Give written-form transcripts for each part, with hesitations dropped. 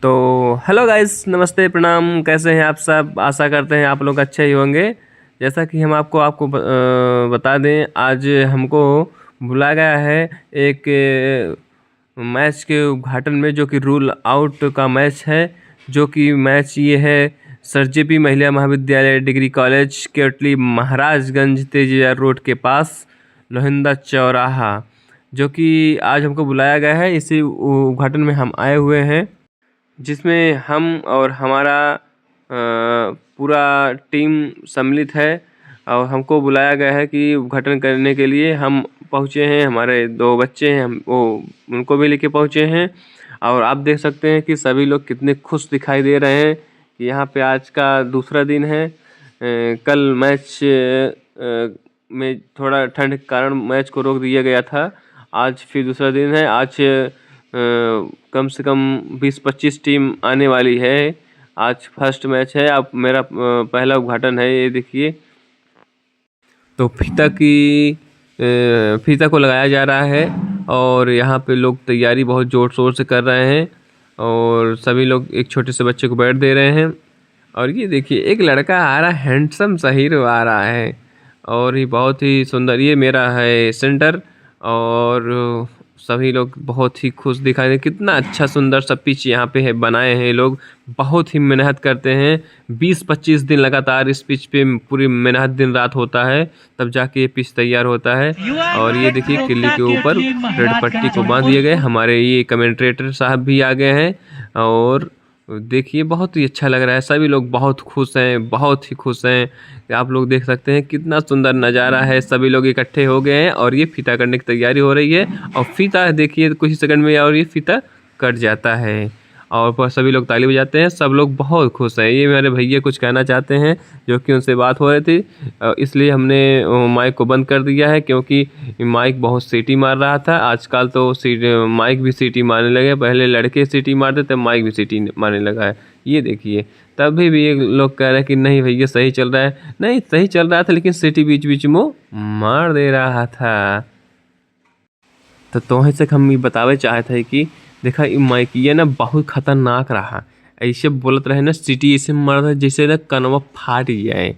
तो hello guys, नमस्ते, प्रणाम। कैसे हैं आप सब? आशा करते हैं आप लोग अच्छे ही होंगे। जैसा कि हम आपको बता दें, आज हमको बुलाया गया है एक मैच के उद्घाटन में, जो कि रूल आउट का मैच है। जो कि मैच ये है सर जेपी महिला महाविद्यालय डिग्री कॉलेज, केवटली, महाराजगंज, तेजिया रोड के पास, लोहिंदा चौराहा। जो कि आज हमको बुलाया गया है, इसी उद्घाटन में हम आए हुए हैं, जिसमें हम और हमारा पूरा टीम सम्मिलित है। और हमको बुलाया गया है कि उद्घाटन करने के लिए हम पहुँचे हैं। हमारे 2 बच्चे हैं, हम उनको भी लेके पहुँचे हैं। और आप देख सकते हैं कि सभी लोग कितने खुश दिखाई दे रहे हैं कि यहाँ पे आज का दूसरा दिन है। कल मैच में थोड़ा ठंड के कारण मैच को रोक दिया गया था। आज फिर दूसरा दिन है। आज कम से कम 20-25 टीम आने वाली है। आज फर्स्ट मैच है। अब मेरा पहला उद्घाटन है, ये देखिए। तो फीता को लगाया जा रहा है और यहाँ पे लोग तैयारी बहुत ज़ोर शोर से कर रहे हैं और सभी लोग एक छोटे से बच्चे को बैठ दे रहे हैं। और ये देखिए, एक लड़का आ रहा है, हैंडसम सा हीरो आ रहा है और ये बहुत ही सुंदर। ये मेरा है सेंटर और सभी लोग बहुत ही खुश दिखाई दे। कितना अच्छा सुंदर सा पिच यहाँ पे है, बनाए हैं लोग। बहुत ही मेहनत करते हैं। 20-25 दिन लगातार इस पिच पे पूरी मेहनत दिन रात होता है, तब जाके ये पिच तैयार होता है। और ये देखिए, किले के ऊपर रेड पट्टी को बांध दिए गए। हमारे ये कमेंट्रेटर साहब भी आ गए हैं और देखिए, बहुत ही अच्छा लग रहा है। सभी लोग बहुत खुश हैं, बहुत ही खुश हैं। आप लोग देख सकते हैं कितना सुंदर नज़ारा है। सभी लोग इकट्ठे हो गए हैं और ये फीता करने की तैयारी हो रही है। और फीता देखिए कुछ ही सेकंड में, और ये फीता कट जाता है और पर सभी लोग ताली बजाते हैं। सब लोग बहुत खुश हैं। ये मेरे भैया कुछ कहना चाहते हैं, जो कि उनसे बात हो रही थी, इसलिए हमने माइक को बंद कर दिया है, क्योंकि माइक बहुत सीटी मार रहा था। आजकल तो माइक भी सीटी मारने लगे। पहले लड़के सीटी मारते थे, माइक भी सीटी मारने लगा है। ये देखिए, तभी भी ये लोग कह रहे हैं कि नहीं भैया सही चल रहा है। नहीं, सही चल रहा था, लेकिन सीटी बीच बीच में मार दे रहा था। तो तोहे से हम ये बतावे चाहते हैं कि देखा, ई माइकिया ना बहुत खतरनाक रहा। ऐसे बोलत रहे ना, सीटी ऐसे मार रहा जैसे ना कनवा फाट जाए।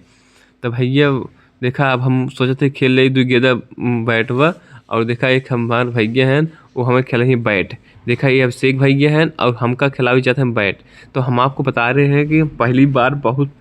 तो भैया देखा, अब हम सोचते खेल रही 2 गेंदा बैटवा। और देखा, एक हमारे भैया हैं, वो हमें खेल ही बैट। देखा, ये अभिषेक भैया हैं और हमका खिलावी चाहते हैं बैट। तो हम आपको बता रहे हैं कि पहली बार, बहुत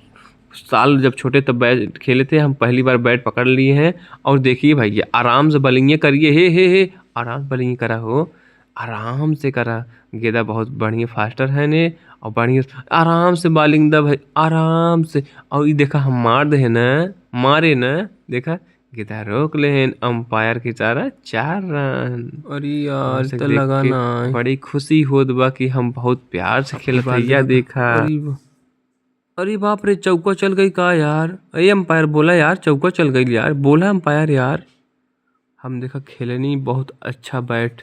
साल जब छोटे तब बैट खेले थे, हम पहली बार बैट पकड़ लिए हैं। और देखिए भैया, आराम से बॉलिंग करिए। हे आराम से बॉलिंग करा हो, आराम से करा। गेंदा बहुत बढ़िया फास्टर है ने, और बढ़िया आराम से बॉलिंग द भाई, आराम से। और ये देखा, हम मार दे ना, मारे ना, देखा गेंदा रोक ले हैं। अंपायर के चारा 4 रन। अरे यार, तो लगा ना, बड़ी खुशी होत बा कि हम बहुत प्यार से खेलत भैया। देखा, अरे बाप रे, चौका चल गई का यार? अरे अंपायर बोला यार, चौका चल गई यार, बोला अंपायर यार। हम देखा खेलनी बहुत अच्छा बैट।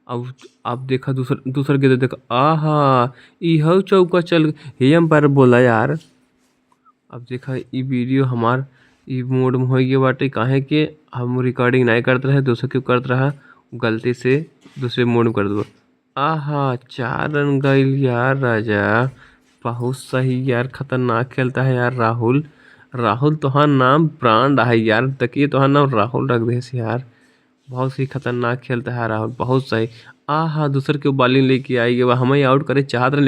अब आप देखा दूसर गेंद देखा, आहा, इहो चौका चल गई। हे अंपायर बोला यार। अब देखा, ई वीडियो हमार ई मोड में हो गया बाटे, काहे के हम रिकॉर्डिंग नहीं करते रहे, दूसरे क्यों करते रहा, गलती से दूसरे मोड में कर दो। आहा, 4 रन गई यार राजा। बहुत सही यार, खतरनाक खेलता है यार राहुल। राहुल तोहार नाम ब्रांड है यार, तकिए तोहार नाम राहुल रख दे यार। बहुत ही खतरनाक खेलता है राहुल, बहुत सही। आहा, दूसर के बॉलिंग लेके आई, हमें आउट करे चाहत रहे।